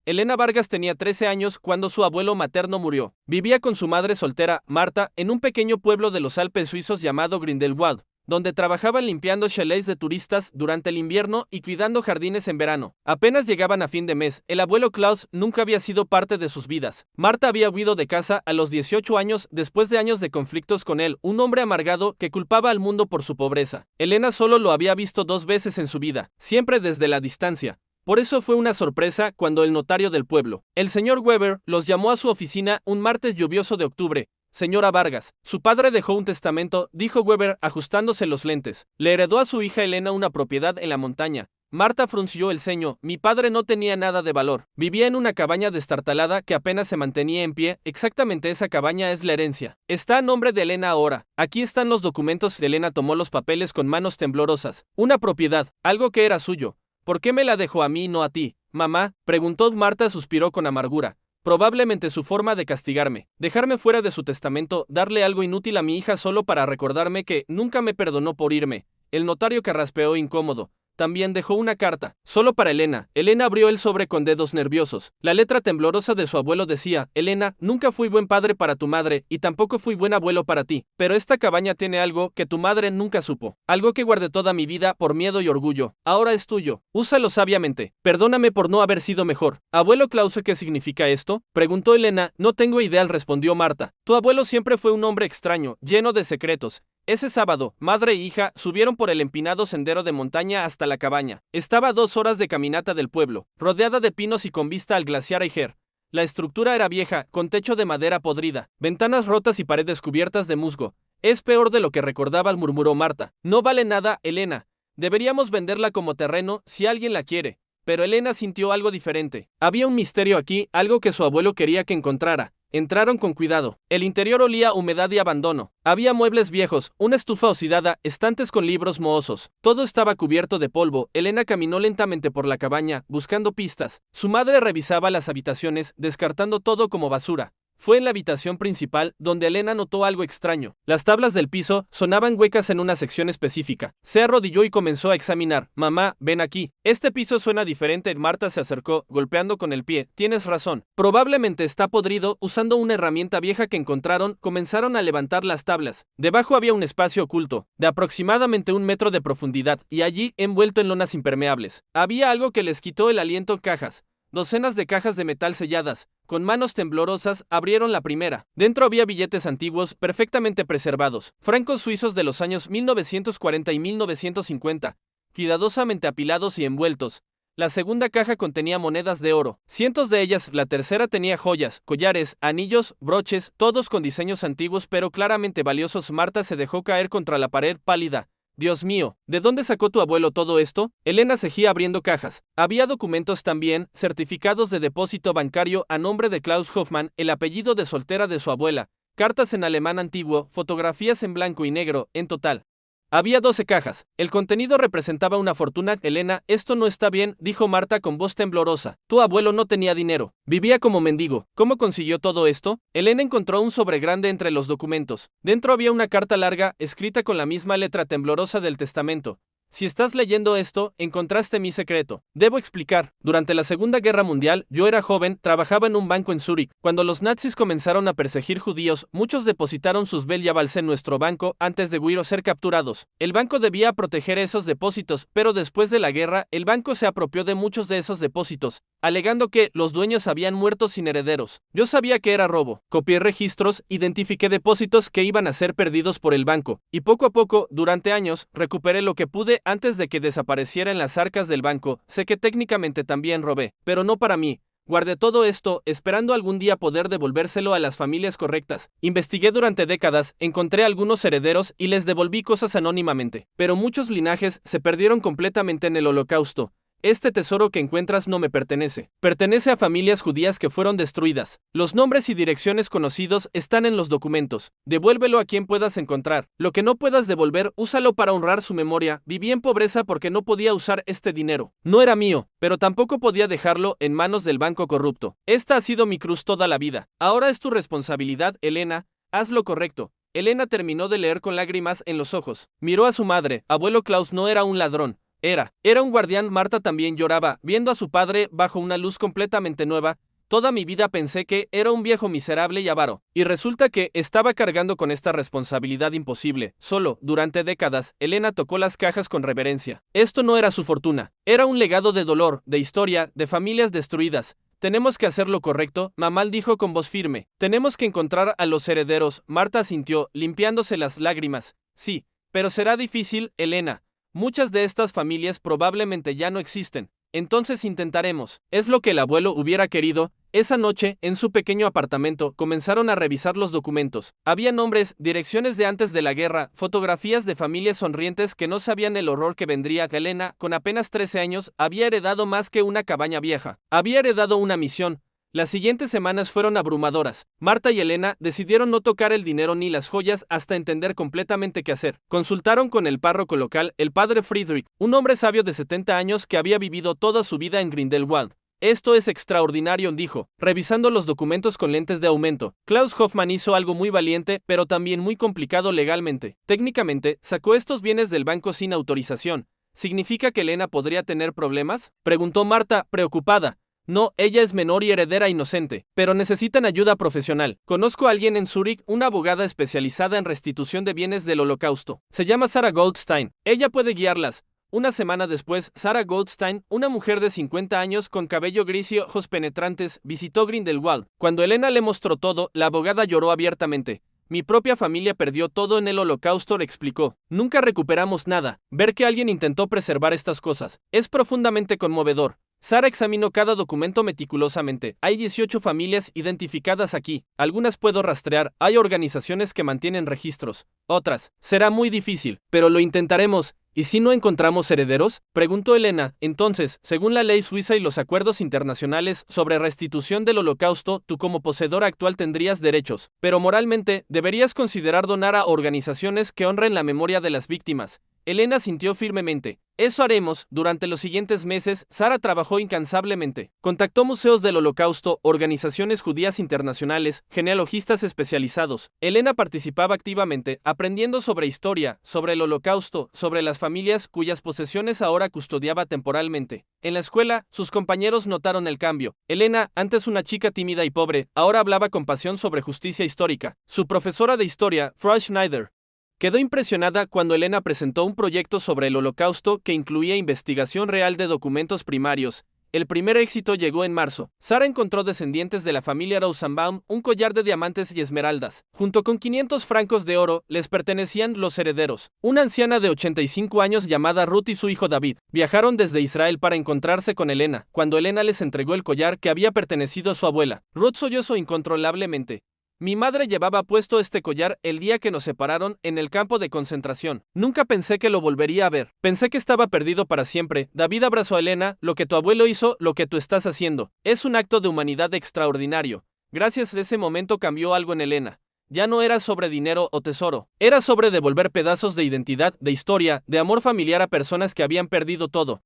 Elena Vargas tenía 13 años cuando su abuelo materno murió. Vivía con su madre soltera, Marta, en un pequeño pueblo de los Alpes suizos llamado Grindelwald, donde trabajaban limpiando chalets de turistas durante el invierno y cuidando jardines en verano. Apenas llegaban a fin de mes, el abuelo Klaus nunca había sido parte de sus vidas. Marta había huido de casa a los 18 años después de años de conflictos con él, un hombre amargado que culpaba al mundo por su pobreza. Elena solo lo había visto 2 veces en su vida, siempre desde la distancia. Por eso fue una sorpresa cuando el notario del pueblo, el señor Weber, los llamó a su oficina un martes lluvioso de octubre. Señora Vargas, su padre dejó un testamento, dijo Weber ajustándose los lentes. Le heredó a su hija Elena una propiedad en la montaña. Marta frunció el ceño. Mi padre no tenía nada de valor. Vivía en una cabaña destartalada que apenas se mantenía en pie. Exactamente esa cabaña es la herencia. Está a nombre de Elena ahora. Aquí están los documentos. Elena tomó los papeles con manos temblorosas. Una propiedad, algo que era suyo. ¿Por qué me la dejó a mí y no a ti, mamá?, preguntó Marta. Suspiró con amargura. Probablemente su forma de castigarme, dejarme fuera de su testamento, darle algo inútil a mi hija solo para recordarme que nunca me perdonó por irme. El notario carraspeó incómodo. También dejó una carta, solo para Elena. Elena abrió el sobre con dedos nerviosos. La letra temblorosa de su abuelo decía: Elena, nunca fui buen padre para tu madre y tampoco fui buen abuelo para ti, pero esta cabaña tiene algo que tu madre nunca supo, algo que guardé toda mi vida por miedo y orgullo. Ahora es tuyo, úsalo sabiamente. Perdóname por no haber sido mejor. Abuelo Klaus, ¿qué significa esto?, preguntó Elena. No tengo idea, respondió Marta. Tu abuelo siempre fue un hombre extraño, lleno de secretos. Ese sábado, madre e hija subieron por el empinado sendero de montaña hasta la cabaña. Estaba a 2 horas de caminata del pueblo, rodeada de pinos y con vista al glaciar Eiger. La estructura era vieja, con techo de madera podrida, ventanas rotas y paredes cubiertas de musgo. Es peor de lo que recordaba, murmuró Marta. No vale nada, Elena. Deberíamos venderla como terreno si alguien la quiere. Pero Elena sintió algo diferente. Había un misterio aquí, algo que su abuelo quería que encontrara. Entraron con cuidado. El interior olía a humedad y abandono. Había muebles viejos, una estufa oxidada, estantes con libros mohosos. Todo estaba cubierto de polvo. Elena caminó lentamente por la cabaña, buscando pistas. Su madre revisaba las habitaciones, descartando todo como basura. Fue en la habitación principal donde Elena notó algo extraño. Las tablas del piso sonaban huecas en una sección específica. Se arrodilló y comenzó a examinar. Mamá, ven aquí. Este piso suena diferente. Marta se acercó, golpeando con el pie. Tienes razón. Probablemente está podrido. Usando una herramienta vieja que encontraron, comenzaron a levantar las tablas. Debajo había un espacio oculto, de aproximadamente 1 metro de profundidad, y allí, envuelto en lonas impermeables, había algo que les quitó el aliento. Cajas. Docenas de cajas de metal selladas. Con manos temblorosas, abrieron la primera. Dentro había billetes antiguos, perfectamente preservados. Francos suizos de los años 1940 y 1950, cuidadosamente apilados y envueltos. La segunda caja contenía monedas de oro, cientos de ellas. La tercera tenía joyas, collares, anillos, broches, todos con diseños antiguos pero claramente valiosos. Marta se dejó caer contra la pared, pálida. Dios mío, ¿de dónde sacó tu abuelo todo esto? Elena seguía abriendo cajas. Había documentos también, certificados de depósito bancario a nombre de Klaus Hoffmann, el apellido de soltera de su abuela, cartas en alemán antiguo, fotografías en blanco y negro. En total había 12 cajas. El contenido representaba una fortuna. Elena, esto no está bien, dijo Marta con voz temblorosa. Tu abuelo no tenía dinero. Vivía como mendigo. ¿Cómo consiguió todo esto? Elena encontró un sobre grande entre los documentos. Dentro había una carta larga, escrita con la misma letra temblorosa del testamento. Si estás leyendo esto, encontraste mi secreto. Debo explicar. Durante la Segunda Guerra Mundial, yo era joven, trabajaba en un banco en Zúrich. Cuando los nazis comenzaron a perseguir judíos, muchos depositaron sus valuables en nuestro banco antes de huir o ser capturados. El banco debía proteger esos depósitos, pero después de la guerra, el banco se apropió de muchos de esos depósitos, alegando que los dueños habían muerto sin herederos. Yo sabía que era robo. Copié registros, identifiqué depósitos que iban a ser perdidos por el banco, y poco a poco, durante años, recuperé lo que pude antes de que desapareciera en las arcas del banco. Sé que técnicamente también robé, pero no para mí. Guardé todo esto, esperando algún día poder devolvérselo a las familias correctas. Investigué durante décadas, encontré algunos herederos y les devolví cosas anónimamente. Pero muchos linajes se perdieron completamente en el Holocausto. Este tesoro que encuentras no me pertenece. Pertenece a familias judías que fueron destruidas. Los nombres y direcciones conocidos están en los documentos. Devuélvelo a quien puedas encontrar. Lo que no puedas devolver, úsalo para honrar su memoria. Viví en pobreza porque no podía usar este dinero. No era mío, pero tampoco podía dejarlo en manos del banco corrupto. Esta ha sido mi cruz toda la vida. Ahora es tu responsabilidad, Elena. Haz lo correcto. Elena terminó de leer con lágrimas en los ojos. Miró a su madre. Abuelo Klaus no era un ladrón. Era un guardián. Marta también lloraba, viendo a su padre bajo una luz completamente nueva. Toda mi vida pensé que era un viejo miserable y avaro, y resulta que estaba cargando con esta responsabilidad imposible. Solo, durante décadas, Elena tocó las cajas con reverencia. Esto no era su fortuna, era un legado de dolor, de historia, de familias destruidas. Tenemos que hacer lo correcto, mamá dijo con voz firme. Tenemos que encontrar a los herederos. Marta asintió, limpiándose las lágrimas. Sí, pero será difícil, Elena. Muchas de estas familias probablemente ya no existen. Entonces intentaremos. Es lo que el abuelo hubiera querido. Esa noche, en su pequeño apartamento, comenzaron a revisar los documentos. Había nombres, direcciones de antes de la guerra, fotografías de familias sonrientes que no sabían el horror que vendría. Elena, con apenas 13 años, había heredado más que una cabaña vieja. Había heredado una misión. Las siguientes semanas fueron abrumadoras. Marta y Elena decidieron no tocar el dinero ni las joyas hasta entender completamente qué hacer. Consultaron con el párroco local, el padre Friedrich, un hombre sabio de 70 años que había vivido toda su vida en Grindelwald. Esto es extraordinario, dijo, revisando los documentos con lentes de aumento. Klaus Hoffmann hizo algo muy valiente, pero también muy complicado legalmente. Técnicamente, sacó estos bienes del banco sin autorización. ¿Significa que Elena podría tener problemas?, preguntó Marta, preocupada. No, ella es menor y heredera inocente, pero necesitan ayuda profesional. Conozco a alguien en Zúrich, una abogada especializada en restitución de bienes del Holocausto. Se llama Sarah Goldstein. Ella puede guiarlas. Una semana después, Sarah Goldstein, una mujer de 50 años con cabello gris y ojos penetrantes, visitó Grindelwald. Cuando Elena le mostró todo, la abogada lloró abiertamente. Mi propia familia perdió todo en el Holocausto, le explicó. Nunca recuperamos nada. Ver que alguien intentó preservar estas cosas es profundamente conmovedor. Sarah examinó cada documento meticulosamente. Hay 18 familias identificadas aquí. Algunas puedo rastrear. Hay organizaciones que mantienen registros. Otras. Será muy difícil, pero lo intentaremos. ¿Y si no encontramos herederos?, preguntó Elena. Entonces, según la ley suiza y los acuerdos internacionales sobre restitución del Holocausto, tú como poseedora actual tendrías derechos, pero moralmente deberías considerar donar a organizaciones que honren la memoria de las víctimas. Elena sintió firmemente. Eso haremos. Durante los siguientes meses, Sarah trabajó incansablemente. Contactó museos del Holocausto, organizaciones judías internacionales, genealogistas especializados. Elena participaba activamente, aprendiendo sobre historia, sobre el Holocausto, sobre las familias cuyas posesiones ahora custodiaba temporalmente. En la escuela, sus compañeros notaron el cambio. Elena, antes una chica tímida y pobre, ahora hablaba con pasión sobre justicia histórica. Su profesora de historia, Frau Schneider, quedó impresionada cuando Elena presentó un proyecto sobre el Holocausto que incluía investigación real de documentos primarios. El primer éxito llegó en marzo. Sarah encontró descendientes de la familia Rosenbaum un collar de diamantes y esmeraldas. Junto con 500 francos de oro, les pertenecían los herederos. Una anciana de 85 años llamada Ruth y su hijo David viajaron desde Israel para encontrarse con Elena. Cuando Elena les entregó el collar que había pertenecido a su abuela, Ruth sollozó incontrolablemente. Mi madre llevaba puesto este collar el día que nos separaron en el campo de concentración. Nunca pensé que lo volvería a ver. Pensé que estaba perdido para siempre. David abrazó a Elena. Lo que tu abuelo hizo, lo que tú estás haciendo, es un acto de humanidad extraordinario. Gracias a ese momento cambió algo en Elena. Ya no era sobre dinero o tesoro. Era sobre devolver pedazos de identidad, de historia, de amor familiar a personas que habían perdido todo.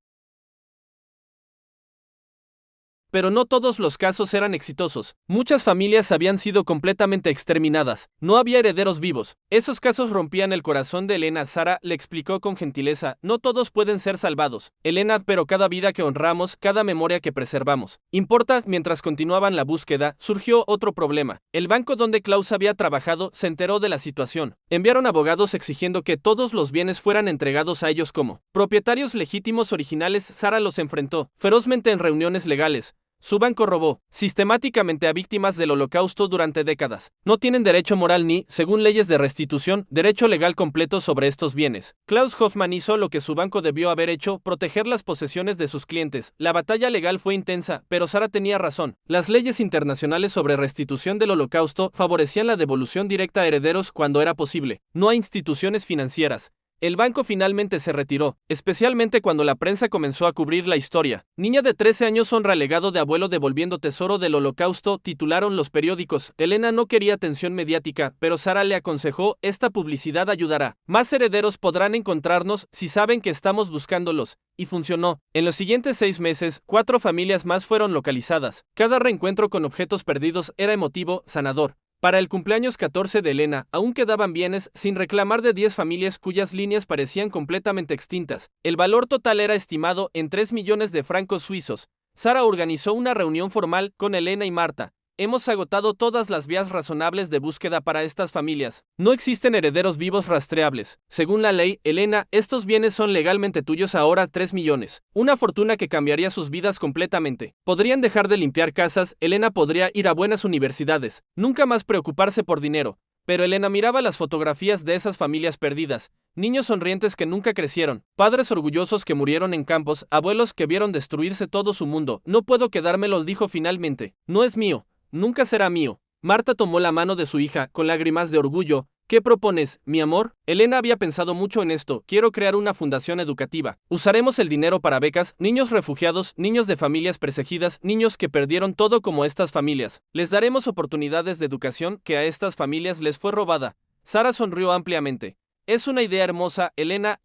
Pero no todos los casos eran exitosos. Muchas familias habían sido completamente exterminadas. No había herederos vivos. Esos casos rompían el corazón de Elena. Sarah le explicó con gentileza, no todos pueden ser salvados, Elena, pero cada vida que honramos, cada memoria que preservamos, importa. Mientras continuaban la búsqueda, surgió otro problema. El banco donde Klaus había trabajado se enteró de la situación. Enviaron abogados exigiendo que todos los bienes fueran entregados a ellos como propietarios legítimos originales. Sarah los enfrentó ferozmente en reuniones legales. Su banco robó sistemáticamente a víctimas del Holocausto durante décadas. No tienen derecho moral ni, según leyes de restitución, derecho legal completo sobre estos bienes. Klaus Hoffmann hizo lo que su banco debió haber hecho, proteger las posesiones de sus clientes. La batalla legal fue intensa, pero Sarah tenía razón. Las leyes internacionales sobre restitución del Holocausto favorecían la devolución directa a herederos cuando era posible, no a instituciones financieras. El banco finalmente se retiró, especialmente cuando la prensa comenzó a cubrir la historia. Niña de 13 años honra legado de abuelo devolviendo tesoro del Holocausto, titularon los periódicos. Elena no quería atención mediática, pero Sarah le aconsejó, esta publicidad ayudará. Más herederos podrán encontrarnos si saben que estamos buscándolos. Y funcionó. En los siguientes 6 meses, 4 familias más fueron localizadas. Cada reencuentro con objetos perdidos era emotivo, sanador. Para el cumpleaños 14 de Elena, aún quedaban bienes sin reclamar de 10 familias cuyas líneas parecían completamente extintas. El valor total era estimado en 3 millones de francos suizos. Sara organizó una reunión formal con Elena y Marta. Hemos agotado todas las vías razonables de búsqueda para estas familias. No existen herederos vivos rastreables. Según la ley, Elena, estos bienes son legalmente tuyos ahora 3 millones. Una fortuna que cambiaría sus vidas completamente. Podrían dejar de limpiar casas, Elena podría ir a buenas universidades, nunca más preocuparse por dinero. Pero Elena miraba las fotografías de esas familias perdidas. Niños sonrientes que nunca crecieron, padres orgullosos que murieron en campos, abuelos que vieron destruirse todo su mundo. No puedo quedármelo, dijo finalmente. No es mío. Nunca será mío. Marta tomó la mano de su hija, con lágrimas de orgullo. ¿Qué propones, mi amor? Elena había pensado mucho en esto. Quiero crear una fundación educativa. Usaremos el dinero para becas, niños refugiados, niños de familias perseguidas, niños que perdieron todo como estas familias. Les daremos oportunidades de educación que a estas familias les fue robada. Sara sonrió ampliamente. Es una idea hermosa, Elena,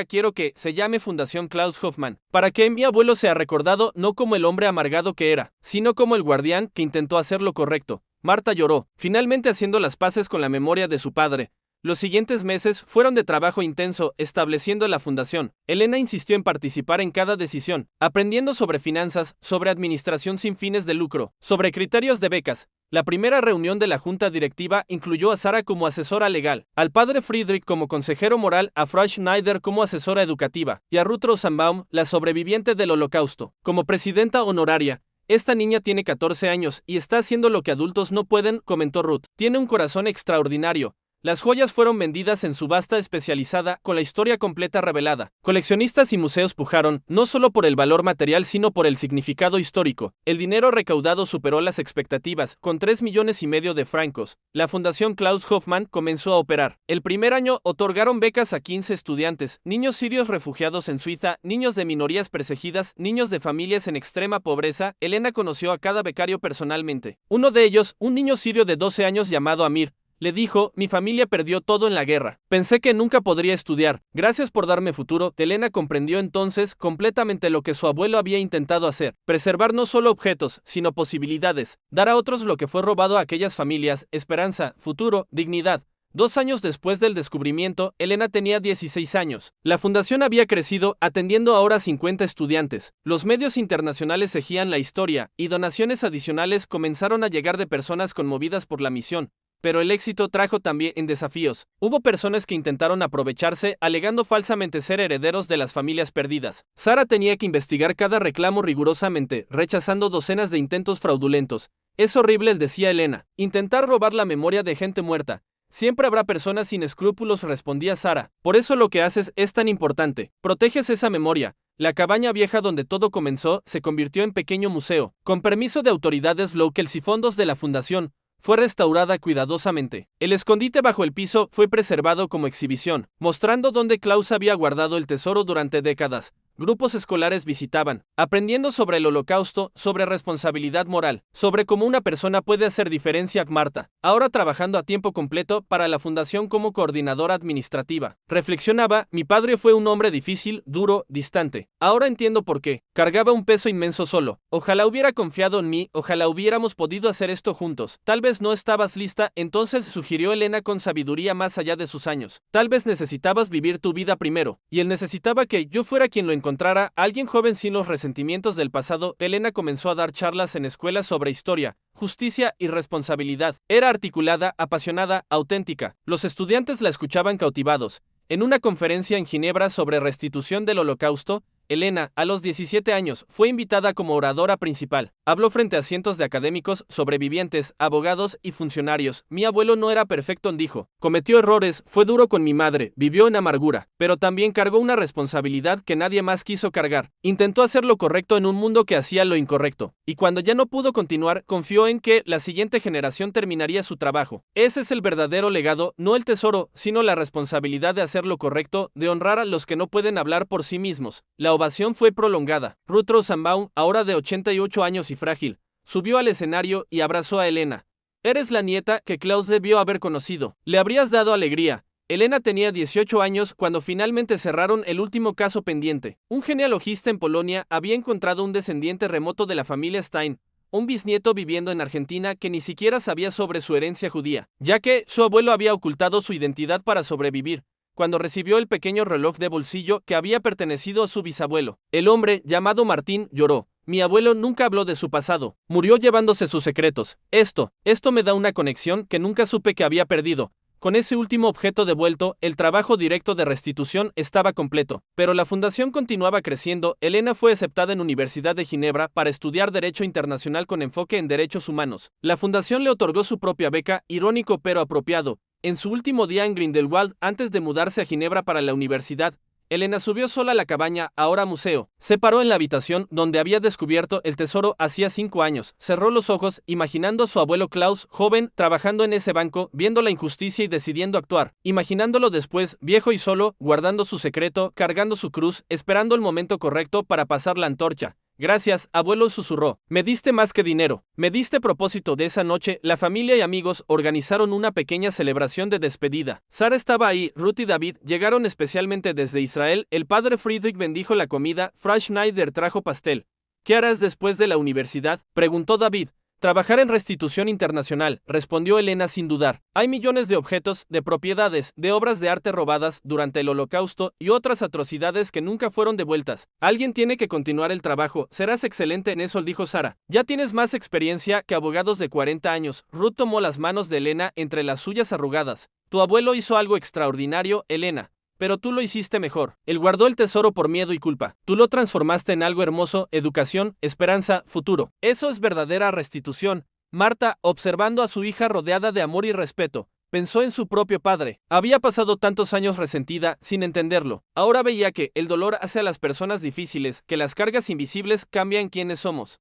quiero que se llame Fundación Klaus Hoffmann, para que mi abuelo sea recordado no como el hombre amargado que era, sino como el guardián que intentó hacer lo correcto. Marta lloró, finalmente haciendo las paces con la memoria de su padre. Los siguientes meses fueron de trabajo intenso estableciendo la fundación. Elena insistió en participar en cada decisión, aprendiendo sobre finanzas, sobre administración sin fines de lucro, sobre criterios de becas. La primera reunión de la junta directiva incluyó a Sara como asesora legal, al padre Friedrich como consejero moral, a Frau Schneider como asesora educativa, y a Ruth Rosenbaum, la sobreviviente del Holocausto, como presidenta honoraria. Esta niña tiene 14 años y está haciendo lo que adultos no pueden, comentó Ruth. Tiene un corazón extraordinario. Las joyas fueron vendidas en subasta especializada, con la historia completa revelada. Coleccionistas y museos pujaron, no solo por el valor material sino por el significado histórico. El dinero recaudado superó las expectativas, con 3,5 millones de francos. La Fundación Klaus Hoffmann comenzó a operar. El primer año otorgaron becas a 15 estudiantes, niños sirios refugiados en Suiza, niños de minorías perseguidas, niños de familias en extrema pobreza. Elena conoció a cada becario personalmente. Uno de ellos, un niño sirio de 12 años llamado Amir, le dijo, mi familia perdió todo en la guerra. Pensé que nunca podría estudiar. Gracias por darme futuro. Elena comprendió entonces completamente lo que su abuelo había intentado hacer. Preservar no solo objetos, sino posibilidades. Dar a otros lo que fue robado a aquellas familias, esperanza, futuro, dignidad. 2 años después del descubrimiento, Elena tenía 16 años. La fundación había crecido, atendiendo ahora a 50 estudiantes. Los medios internacionales seguían la historia, y donaciones adicionales comenzaron a llegar de personas conmovidas por la misión. Pero el éxito trajo también desafíos. Hubo personas que intentaron aprovecharse, alegando falsamente ser herederos de las familias perdidas. Sara tenía que investigar cada reclamo rigurosamente, rechazando docenas de intentos fraudulentos. Es horrible, decía Elena, intentar robar la memoria de gente muerta. Siempre habrá personas sin escrúpulos, respondía Sara. Por eso lo que haces es tan importante. Proteges esa memoria. La cabaña vieja donde todo comenzó se convirtió en pequeño museo. Con permiso de autoridades locales y fondos de la fundación, fue restaurada cuidadosamente. El escondite bajo el piso fue preservado como exhibición, mostrando dónde Klaus había guardado el tesoro durante décadas. Grupos escolares visitaban, aprendiendo sobre el Holocausto, sobre responsabilidad moral, sobre cómo una persona puede hacer diferencia. Marta, ahora trabajando a tiempo completo para la fundación como coordinadora administrativa, reflexionaba, mi padre fue un hombre difícil, duro, distante. Ahora entiendo por qué. Cargaba un peso inmenso solo. Ojalá hubiera confiado en mí, ojalá hubiéramos podido hacer esto juntos. Tal vez no estabas lista, entonces sugirió Elena con sabiduría más allá de sus años. Tal vez necesitabas vivir tu vida primero, y él necesitaba que yo fuera quien lo encontrara, alguien joven sin los resentimientos del pasado. Elena comenzó a dar charlas en escuelas sobre historia, justicia y responsabilidad. Era articulada, apasionada, auténtica. Los estudiantes la escuchaban cautivados. En una conferencia en Ginebra sobre restitución del Holocausto, Elena, a los 17 años, fue invitada como oradora principal. Habló frente a cientos de académicos, sobrevivientes, abogados y funcionarios. Mi abuelo no era perfecto, dijo. Cometió errores, fue duro con mi madre, vivió en amargura, pero también cargó una responsabilidad que nadie más quiso cargar. Intentó hacer lo correcto en un mundo que hacía lo incorrecto. Y cuando ya no pudo continuar, confió en que la siguiente generación terminaría su trabajo. Ese es el verdadero legado, no el tesoro, sino la responsabilidad de hacer lo correcto, de honrar a los que no pueden hablar por sí mismos. La ovación fue prolongada. Ruth Rosenbaum, ahora de 88 años y frágil, subió al escenario y abrazó a Elena. Eres la nieta que Klaus debió haber conocido. Le habrías dado alegría. Elena tenía 18 años cuando finalmente cerraron el último caso pendiente. Un genealogista en Polonia había encontrado un descendiente remoto de la familia Stein, un bisnieto viviendo en Argentina que ni siquiera sabía sobre su herencia judía, ya que su abuelo había ocultado su identidad para sobrevivir. Cuando recibió el pequeño reloj de bolsillo que había pertenecido a su bisabuelo, el hombre, llamado Martín, lloró. Mi abuelo nunca habló de su pasado, murió llevándose sus secretos. Esto me da una conexión que nunca supe que había perdido. Con ese último objeto devuelto, el trabajo directo de restitución estaba completo. Pero la fundación continuaba creciendo. Elena fue aceptada en Universidad de Ginebra para estudiar Derecho Internacional con enfoque en derechos humanos. La fundación le otorgó su propia beca, irónico pero apropiado. En su último día en Grindelwald, antes de mudarse a Ginebra para la universidad, Elena subió sola a la cabaña, ahora museo. Se paró en la habitación donde había descubierto el tesoro hacía 5 años. Cerró los ojos, imaginando a su abuelo Klaus, joven, trabajando en ese banco, viendo la injusticia y decidiendo actuar. Imaginándolo después, viejo y solo, guardando su secreto, cargando su cruz, esperando el momento correcto para pasar la antorcha. Gracias, abuelo, susurró. Me diste más que dinero. Me diste propósito. De esa noche, la familia y amigos organizaron una pequeña celebración de despedida. Sara estaba ahí, Ruth y David llegaron especialmente desde Israel. El padre Friedrich bendijo la comida. Frank Schneider trajo pastel. ¿Qué harás después de la universidad?, preguntó David. Trabajar en restitución internacional, respondió Elena sin dudar. Hay millones de objetos, de propiedades, de obras de arte robadas durante el Holocausto y otras atrocidades que nunca fueron devueltas. Alguien tiene que continuar el trabajo. Serás excelente en eso, dijo Sara. Ya tienes más experiencia que abogados de 40 años. Ruth tomó las manos de Elena entre las suyas arrugadas. Tu abuelo hizo algo extraordinario, Elena. Pero tú lo hiciste mejor. Él guardó el tesoro por miedo y culpa. Tú lo transformaste en algo hermoso, educación, esperanza, futuro. Eso es verdadera restitución. Marta, observando a su hija rodeada de amor y respeto, pensó en su propio padre. Había pasado tantos años resentida, sin entenderlo. Ahora veía que el dolor hace a las personas difíciles, que las cargas invisibles cambian quiénes somos.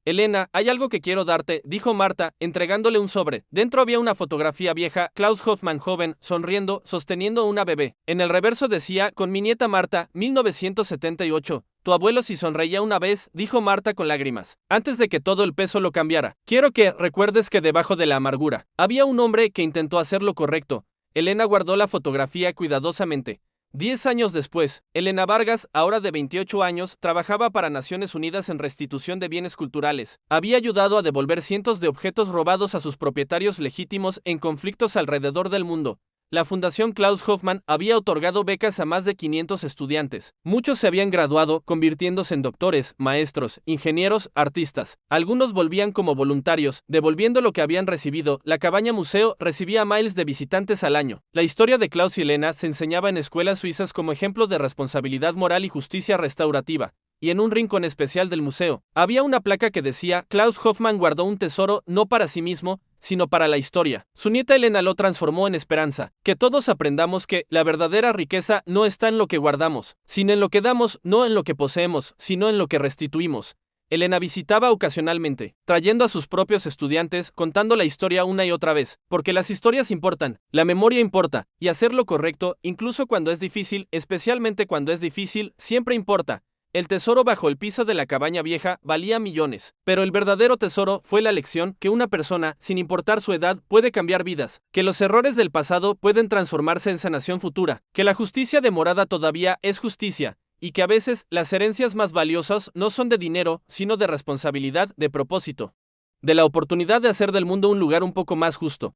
Elena, hay algo que quiero darte, dijo Marta, entregándole un sobre. Dentro había una fotografía vieja, Klaus Hoffmann joven, sonriendo, sosteniendo una bebé. En el reverso decía, con mi nieta Marta, 1978. Tu abuelo sí sonreía una vez, dijo Marta con lágrimas, antes de que todo el peso lo cambiara. Quiero que recuerdes que debajo de la amargura, había un hombre que intentó hacer lo correcto. Elena guardó la fotografía cuidadosamente. 10 años después, Elena Vargas, ahora de 28 años, trabajaba para Naciones Unidas en restitución de bienes culturales. Había ayudado a devolver cientos de objetos robados a sus propietarios legítimos en conflictos alrededor del mundo. La Fundación Klaus Hoffmann había otorgado becas a más de 500 estudiantes. Muchos se habían graduado, convirtiéndose en doctores, maestros, ingenieros, artistas. Algunos volvían como voluntarios, devolviendo lo que habían recibido. La cabaña museo recibía miles de visitantes al año. La historia de Klaus y Elena se enseñaba en escuelas suizas como ejemplo de responsabilidad moral y justicia restaurativa. Y en un rincón especial del museo, había una placa que decía, Klaus Hoffmann guardó un tesoro no para sí mismo, sino para la historia. Su nieta Elena lo transformó en esperanza. Que todos aprendamos que la verdadera riqueza no está en lo que guardamos, sino en lo que damos, no en lo que poseemos, sino en lo que restituimos. Elena visitaba ocasionalmente, trayendo a sus propios estudiantes, contando la historia una y otra vez, porque las historias importan, la memoria importa, y hacer lo correcto, incluso cuando es difícil, especialmente cuando es difícil, siempre importa. El tesoro bajo el piso de la cabaña vieja valía millones, pero el verdadero tesoro fue la lección que una persona, sin importar su edad, puede cambiar vidas, que los errores del pasado pueden transformarse en sanación futura, que la justicia demorada todavía es justicia, y que a veces las herencias más valiosas no son de dinero, sino de responsabilidad, de propósito, de la oportunidad de hacer del mundo un lugar un poco más justo.